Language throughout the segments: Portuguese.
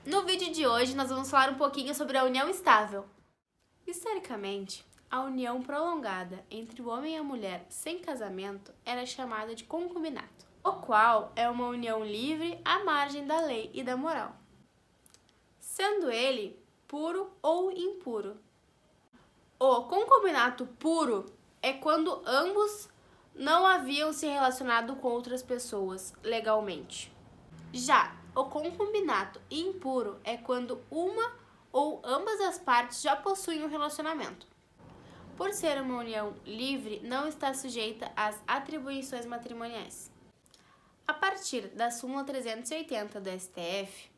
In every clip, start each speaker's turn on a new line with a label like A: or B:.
A: No vídeo de hoje, nós vamos falar um pouquinho sobre a união estável. Historicamente, a união prolongada entre o homem e a mulher sem casamento era chamada de concubinato, o qual é uma união livre à margem da lei e da moral, sendo ele puro ou impuro. O concubinato puro é quando ambos não haviam se relacionado com outras pessoas legalmente. Já o concubinato impuro é quando uma ou ambas as partes já possuem um relacionamento. Por ser uma união livre, não está sujeita às atribuições matrimoniais. A partir da súmula 380 do STF,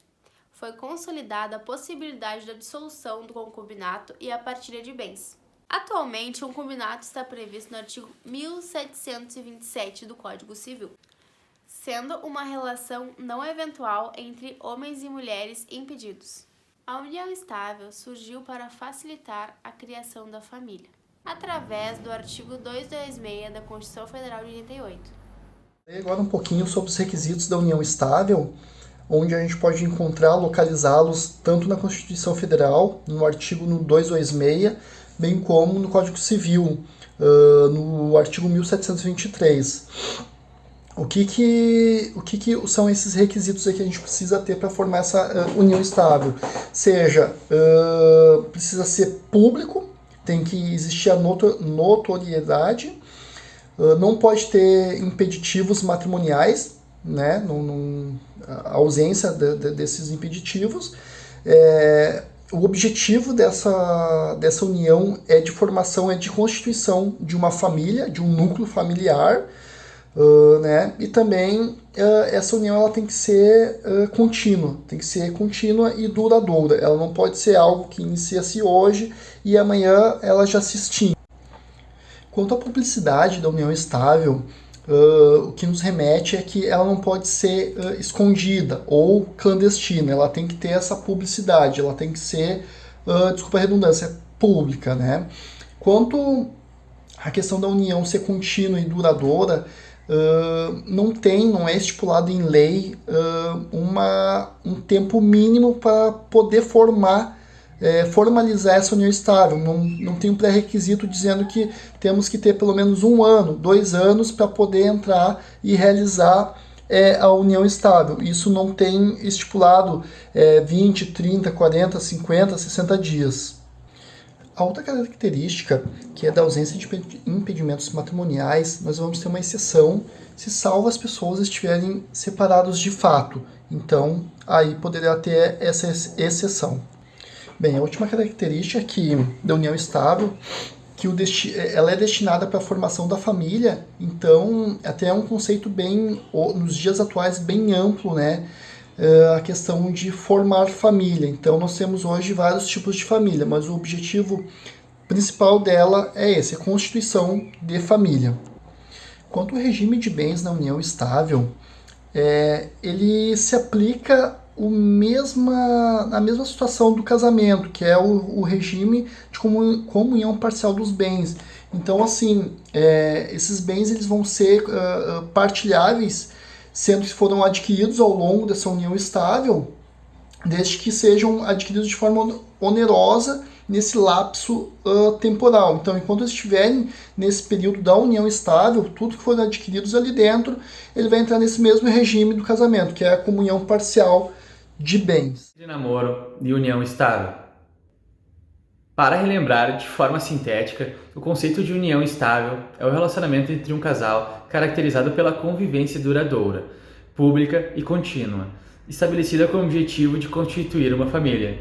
A: foi consolidada a possibilidade da dissolução do concubinato e a partilha de bens. Atualmente, o concubinato está previsto no artigo 1727 do Código Civil, sendo uma relação não eventual entre homens e mulheres impedidos. A união estável surgiu para facilitar a criação da família, através do artigo 226 da Constituição Federal de 88.
B: Agora um pouquinho sobre os requisitos da união estável, onde a gente pode encontrar, localizá-los tanto na Constituição Federal, no artigo 226, bem como no Código Civil, no artigo 1723. O que são esses requisitos que a gente precisa ter para formar essa união estável? Precisa ser público, tem que existir a notoriedade, não pode ter impeditivos matrimoniais, né? A ausência desses impeditivos. O objetivo dessa união é de formação, é de constituição de uma família, de um núcleo familiar, né? E também essa união ela tem que ser contínua e duradoura. Ela não pode ser algo que inicia-se hoje e amanhã ela já se extingue. Quanto à publicidade da união estável, o que nos remete é que ela não pode ser escondida ou clandestina. Ela tem que ter essa publicidade, ela tem que ser, desculpa a redundância, pública, né? Quanto à questão da união ser contínua e duradoura, não é estipulado em lei um tempo mínimo para poder formalizar essa união estável. Não tem um pré-requisito dizendo que temos que ter pelo menos 1 ano, 2 anos para poder entrar e realizar a união estável. Isso não tem estipulado 20, 30, 40, 50, 60 dias. A outra característica, que é da ausência de impedimentos matrimoniais, nós vamos ter uma exceção se salvo as pessoas estiverem separados de fato. Então, aí poderia ter essa exceção. Bem, a última característica da união estável, que ela é destinada para a formação da família, então até é um conceito nos dias atuais, bem amplo, né? A questão de formar família. Então nós temos hoje vários tipos de família, mas o objetivo principal dela é esse, a constituição de família. Quanto ao regime de bens na união estável, ele se aplica na mesma situação do casamento, que é o regime de comunhão parcial dos bens. Então, assim, esses bens eles vão ser partilháveis, sendo que foram adquiridos ao longo dessa união estável, desde que sejam adquiridos de forma onerosa nesse lapso temporal. Então, enquanto estiverem nesse período da união estável, tudo que for adquiridos ali dentro, ele vai entrar nesse mesmo regime do casamento, que é a comunhão parcial de bens.
C: De namoro e união estável. Para relembrar de forma sintética, o conceito de união estável é o relacionamento entre um casal caracterizado pela convivência duradoura, pública e contínua, estabelecida com o objetivo de constituir uma família.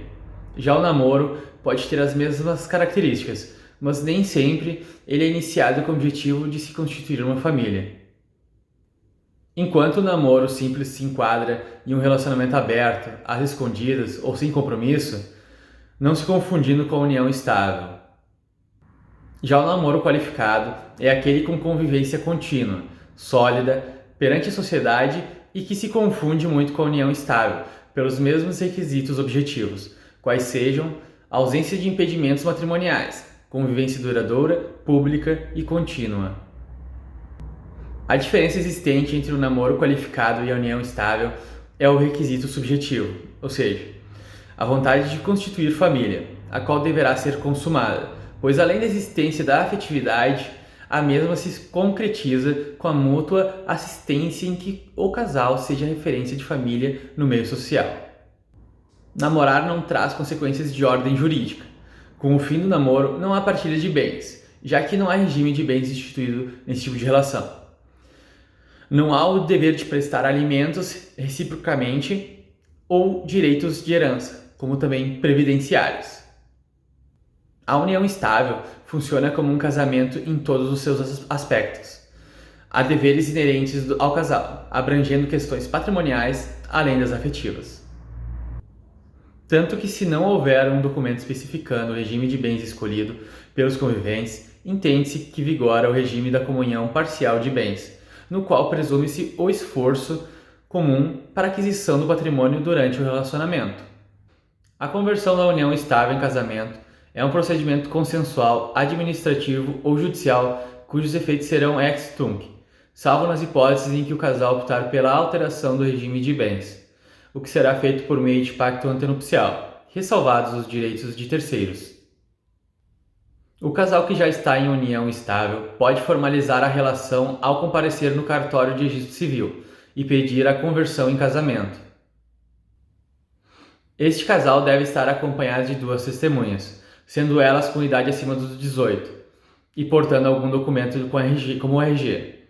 C: Já o namoro pode ter as mesmas características, mas nem sempre ele é iniciado com o objetivo de se constituir uma família. Enquanto o namoro simples se enquadra em um relacionamento aberto, às escondidas ou sem compromisso, não se confundindo com a união estável. Já o namoro qualificado é aquele com convivência contínua, sólida, perante a sociedade e que se confunde muito com a união estável, pelos mesmos requisitos objetivos, quais sejam a ausência de impedimentos matrimoniais, convivência duradoura, pública e contínua. A diferença existente entre o namoro qualificado e a união estável é o requisito subjetivo, ou seja, a vontade de constituir família, a qual deverá ser consumada, pois além da existência da afetividade, a mesma se concretiza com a mútua assistência em que o casal seja referência de família no meio social. Namorar não traz consequências de ordem jurídica. Com o fim do namoro, não há partilha de bens, já que não há regime de bens instituído nesse tipo de relação. Não há o dever de prestar alimentos reciprocamente ou direitos de herança, como também previdenciários. A união estável funciona como um casamento em todos os seus aspectos. Há deveres inerentes ao casal, abrangendo questões patrimoniais além das afetivas. Tanto que, se não houver um documento especificando o regime de bens escolhido pelos conviventes, entende-se que vigora o regime da comunhão parcial de bens, no qual presume-se o esforço comum para a aquisição do patrimônio durante o relacionamento. A conversão da união estável em casamento é um procedimento consensual, administrativo ou judicial cujos efeitos serão ex tunc, salvo nas hipóteses em que o casal optar pela alteração do regime de bens, o que será feito por meio de pacto antenupcial, ressalvados os direitos de terceiros. O casal que já está em união estável pode formalizar a relação ao comparecer no cartório de registro civil e pedir a conversão em casamento. Este casal deve estar acompanhado de 2 testemunhas, sendo elas com idade acima dos 18, e portando algum documento como o RG.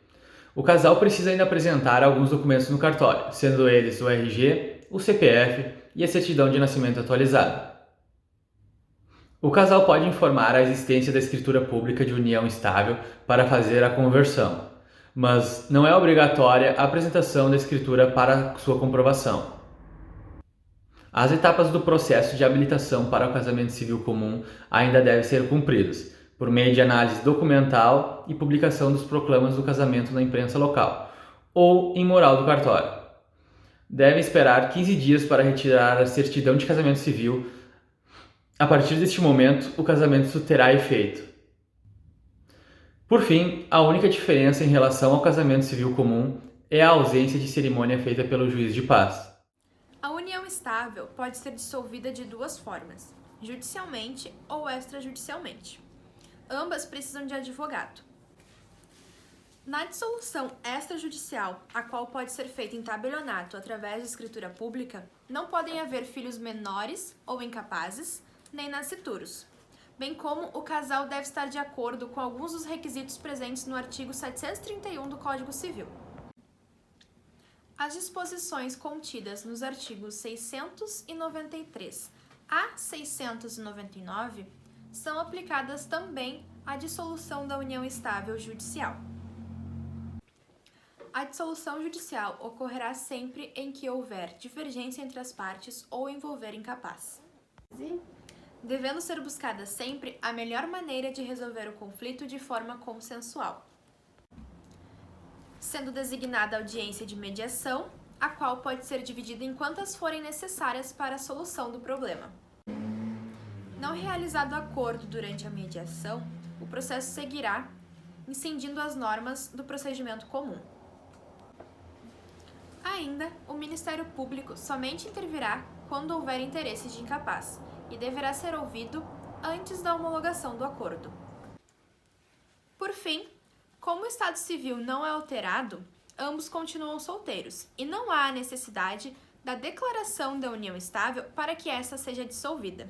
C: O casal precisa ainda apresentar alguns documentos no cartório, sendo eles o RG, o CPF e a certidão de nascimento atualizada. O casal pode informar a existência da escritura pública de união estável para fazer a conversão, mas não é obrigatória a apresentação da escritura para sua comprovação. As etapas do processo de habilitação para o casamento civil comum ainda devem ser cumpridas, por meio de análise documental e publicação dos proclamas do casamento na imprensa local, ou em moral do cartório. Deve esperar 15 dias para retirar a certidão de casamento civil. A partir deste momento, o casamento terá efeito. Por fim, a única diferença em relação ao casamento civil comum é a ausência de cerimônia feita pelo juiz de paz.
A: A união estável pode ser dissolvida de 2 formas, judicialmente ou extrajudicialmente. Ambas precisam de advogado. Na dissolução extrajudicial, a qual pode ser feita em tabelionato através de escritura pública, não podem haver filhos menores ou incapazes, nem nascituros, bem como o casal deve estar de acordo com alguns dos requisitos presentes no artigo 731 do Código Civil. As disposições contidas nos artigos 693 a 699 são aplicadas também à dissolução da união estável judicial. A dissolução judicial ocorrerá sempre em que houver divergência entre as partes ou envolver incapaz, devendo ser buscada sempre a melhor maneira de resolver o conflito de forma consensual, sendo designada audiência de mediação, a qual pode ser dividida em quantas forem necessárias para a solução do problema. Não realizado acordo durante a mediação, o processo seguirá, incidindo as normas do procedimento comum. Ainda, o Ministério Público somente intervirá quando houver interesse de incapaz e deverá ser ouvido antes da homologação do acordo. Por fim, como o estado civil não é alterado, ambos continuam solteiros e não há a necessidade da declaração da união estável para que essa seja dissolvida.